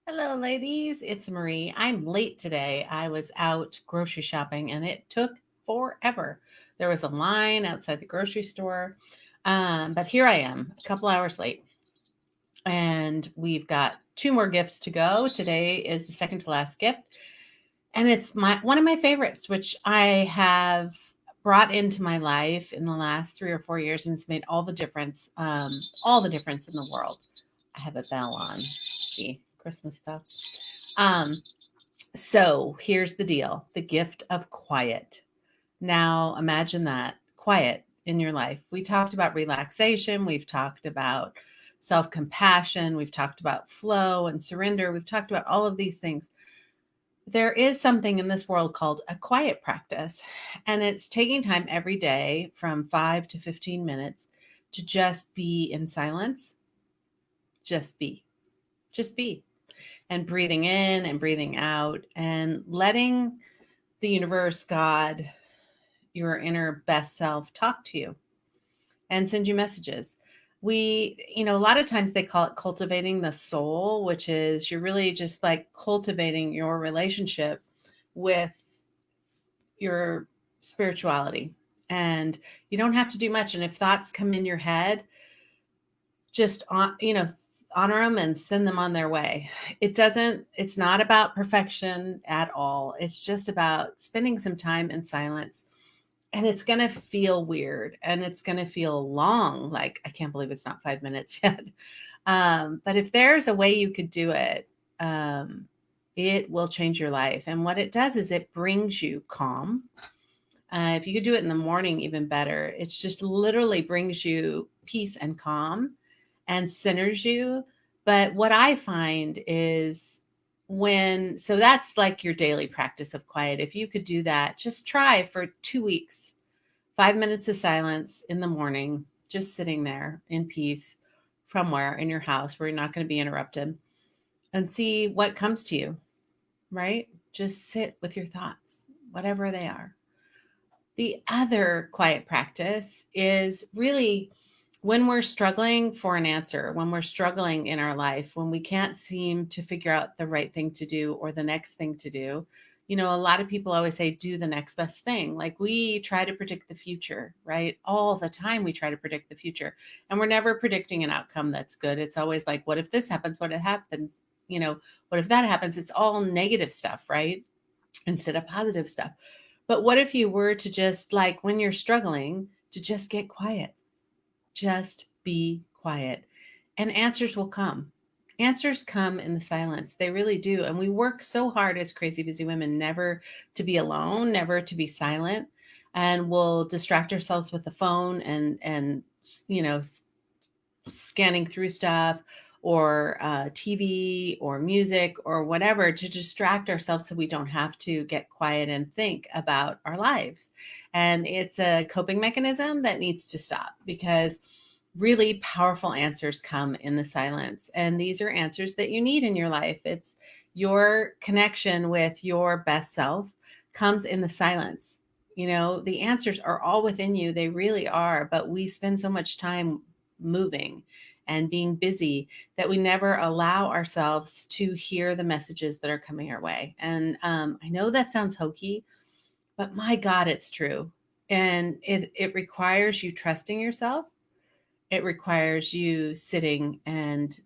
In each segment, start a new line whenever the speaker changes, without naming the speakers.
Hello, ladies. It's Marie. I'm late today. I was out grocery shopping and it took forever. There was a line outside the grocery store. But here I am, a couple hours late. And we've got two more gifts to go. Today is the second to last gift. And it's one of my favorites, which I have brought into my life in the last 3 or 4 years, and it's made all the difference in the world. I have a bell on. See, Christmas stuff. Um, so here's the deal: the gift of quiet. Now imagine that quiet in your life. We talked about relaxation, we've talked about self compassion, we've talked about flow and surrender, we've talked about all of these things. There is something in this world called a quiet practice, and it's taking time every day from 5 to 15 minutes to just be in silence, just be, just be, and breathing in and breathing out and letting the universe, God, your inner best self talk to you and send you messages. A lot of times they call it cultivating the soul, which is you're really just like cultivating your relationship with your spirituality. And you don't have to do much. And if thoughts come in your head, just honor them and send them on their way. It's not about perfection at all. It's just about spending some time in silence. And it's going to feel weird and it's going to feel long. Like, I can't believe it's not 5 minutes yet. But if there's a way you could do it, it will change your life. And what it does is it brings you calm. If you could do it in the morning, even better. It's just literally brings you peace and calm and centers you. But what I find is so that's like your daily practice of quiet. If you could do that, just try for 2 weeks, 5 minutes of silence in the morning, just sitting there in peace from where in your house where you're not going to be interrupted and see what comes to you, right? Just sit with your thoughts, whatever they are. The other quiet practice is really when we're struggling for an answer, when we're struggling in our life, when we can't seem to figure out the right thing to do or the next thing to do. A lot of people always say, do the next best thing. Like we try to predict the future, right? All the time we try to predict the future. And we're never predicting an outcome that's good. It's always like, what if this happens? What if happens? What if that happens? It's all negative stuff, right? Instead of positive stuff. But what if you were to just like when you're struggling, to just get quiet? Just be quiet and answers will come. Answers come in the silence. They really do. And we work so hard as crazy busy women never to be alone, never to be silent. And we'll distract ourselves with the phone and you know, scanning through stuff or TV or music or whatever to distract ourselves so we don't have to get quiet and think about our lives. And it's a coping mechanism that needs to stop because really powerful answers come in the silence. And these are answers that you need in your life. It's your connection with your best self comes in the silence. The answers are all within you. They really are. But we spend so much time moving and being busy that we never allow ourselves to hear the messages that are coming our way. And I know that sounds hokey, but my God, it's true. And it requires you trusting yourself. It requires you sitting and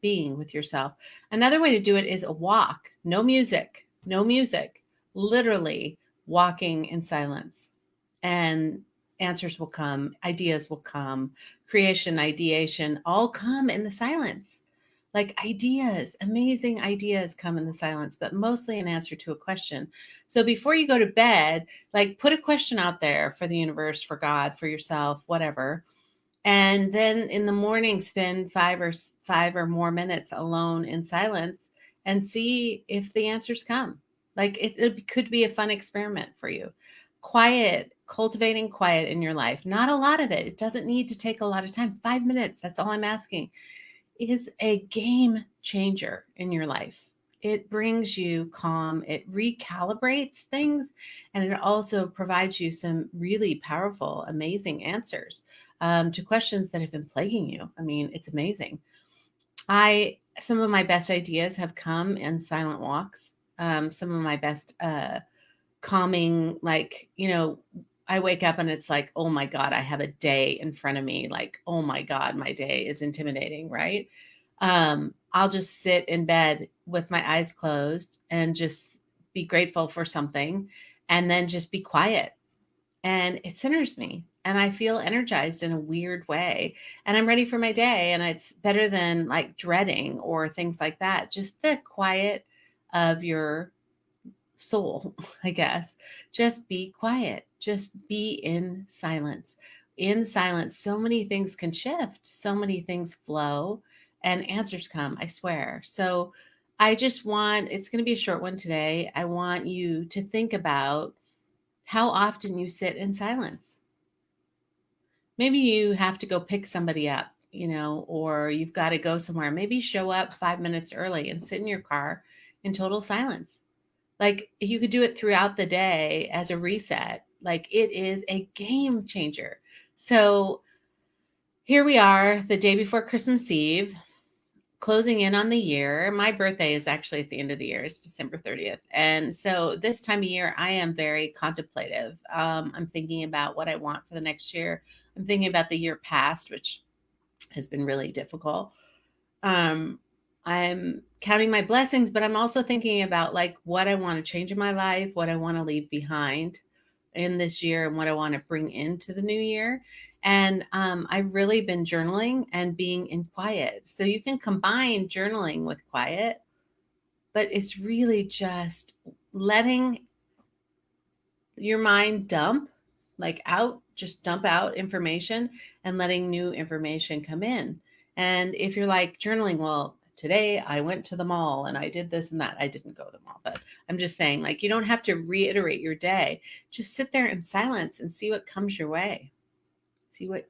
being with yourself. Another way to do it is a walk. No music, no music, literally walking in silence. And answers will come, ideas will come, creation, ideation, all come in the silence. Like ideas, amazing ideas come in the silence, but mostly an answer to a question. So before you go to bed, like put a question out there for the universe, for God, for yourself, whatever. And then in the morning, spend five or more minutes alone in silence and see if the answers come. Like it could be a fun experiment for you. Quiet, cultivating quiet in your life. Not a lot of it. It doesn't need to take a lot of time. 5 minutes, that's all I'm asking, is a game changer in your life. It brings you calm, it recalibrates things, and it also provides you some really powerful, amazing answers to questions that have been plaguing you. I mean, it's amazing. I Some of my best ideas have come in silent walks. Some of my best calming, like, I wake up and it's like, oh my God, I have a day in front of me. Like, oh my God, my day is intimidating, right? I'll just sit in bed with my eyes closed and just be grateful for something and then just be quiet. And it centers me and I feel energized in a weird way. And I'm ready for my day. And it's better than like dreading or things like that. Just the quiet of your soul, I guess. Just be quiet. Just be in silence. In silence, so many things can shift, so many things flow, and answers come, I swear. So I just want, it's going to be a short one today. I want you to think about how often you sit in silence. Maybe you have to go pick somebody up, or you've got to go somewhere. Maybe show up 5 minutes early and sit in your car in total silence. Like, you could do it throughout the day as a reset. Like, it is a game changer. So here we are, the day before Christmas Eve, closing in on the year. My birthday is actually at the end of the year. It's December 30th. And so this time of year, I am very contemplative. I'm thinking about what I want for the next year. I'm thinking about the year past, which has been really difficult. um I'm counting my blessings, but I'm also thinking about like what I want to change in my life, what I want to leave behind in this year, and what I want to bring into the new year. And I've really been journaling and being in quiet. So you can combine journaling with quiet, but it's really just letting your mind dump, like out, just dump out information and letting new information come in. And if you're like journaling, well, today I went to the mall and I did this and that. I didn't go to the mall, but I'm just saying, like, you don't have to reiterate your day. Just sit there in silence and see what comes your way. See what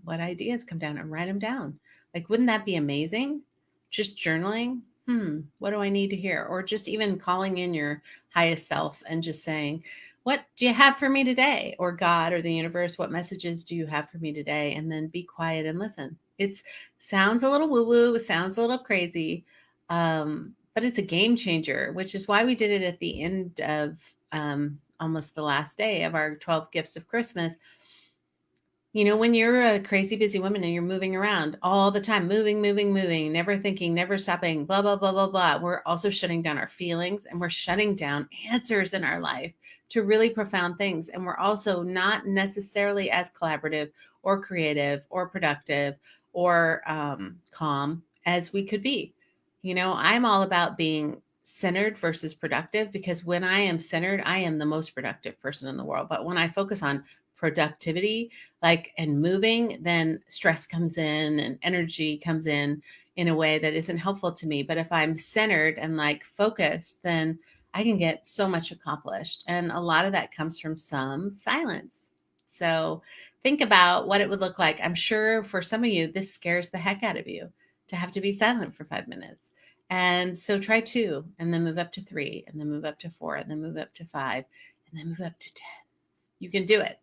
ideas come down and write them down. Like, wouldn't that be amazing? Just journaling. What do I need to hear? Or just even calling in your highest self and just saying, what do you have for me today? Or God or the universe, what messages do you have for me today? And then be quiet and listen. It sounds a little woo woo, it sounds a little crazy, but it's a game changer, which is why we did it at the end of almost the last day of our 12 gifts of Christmas. When you're a crazy busy woman and you're moving around all the time, moving, never thinking, never stopping, blah, blah, blah, blah, blah, we're also shutting down our feelings and we're shutting down answers in our life to really profound things. And we're also not necessarily as collaborative or creative or productive or calm as we could be. I'm all about being centered versus productive, because when I am centered, I am the most productive person in the world. But when I focus on productivity, like, and moving, then stress comes in and energy comes in a way that isn't helpful to me. But if I'm centered and like focused, then I can get so much accomplished. And a lot of that comes from some silence. So think about what it would look like. I'm sure for some of you, this scares the heck out of you to have to be silent for 5 minutes. And so try 2, and then move up to 3, and then move up to 4, and then move up to 5, and then move up to 10. You can do it.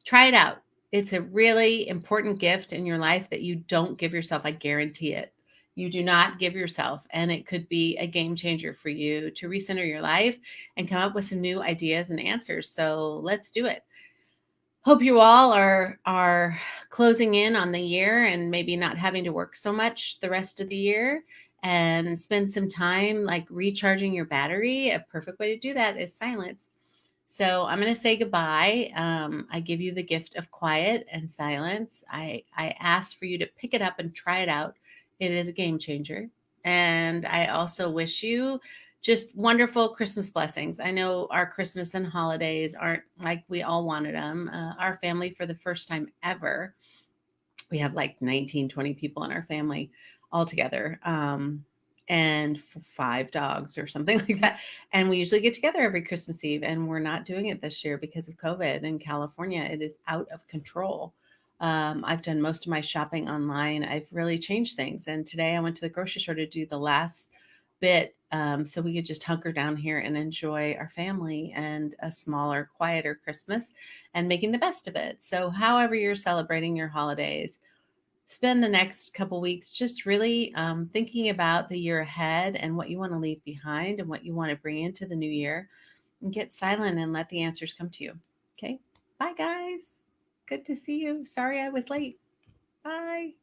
Try it out. It's a really important gift in your life that you don't give yourself. I guarantee it. You do not give yourself. And it could be a game changer for you to recenter your life and come up with some new ideas and answers. So let's do it. Hope you all are closing in on the year and maybe not having to work so much the rest of the year, and spend some time like recharging your battery. A perfect way to do that is silence. So I'm going to say goodbye. I give you the gift of quiet and silence. I asked for you to pick it up and try it out. It is a game changer. And I also wish you just wonderful Christmas blessings. I know our Christmas and holidays aren't like we all wanted them. Our family, for the first time ever, we have like 19, 20 people in our family all together. And 5 dogs or something like that. And we usually get together every Christmas Eve, and we're not doing it this year because of COVID in California. It is out of control. I've done most of my shopping online. I've really changed things. And today I went to the grocery store to do the last bit, so we could just hunker down here and enjoy our family and a smaller, quieter Christmas and making the best of it. So however you're celebrating your holidays, spend the next couple weeks just really thinking about the year ahead and what you want to leave behind and what you want to bring into the new year, and get silent and let the answers come to you. Okay. Bye, guys. Good to see you. Sorry I was late. Bye.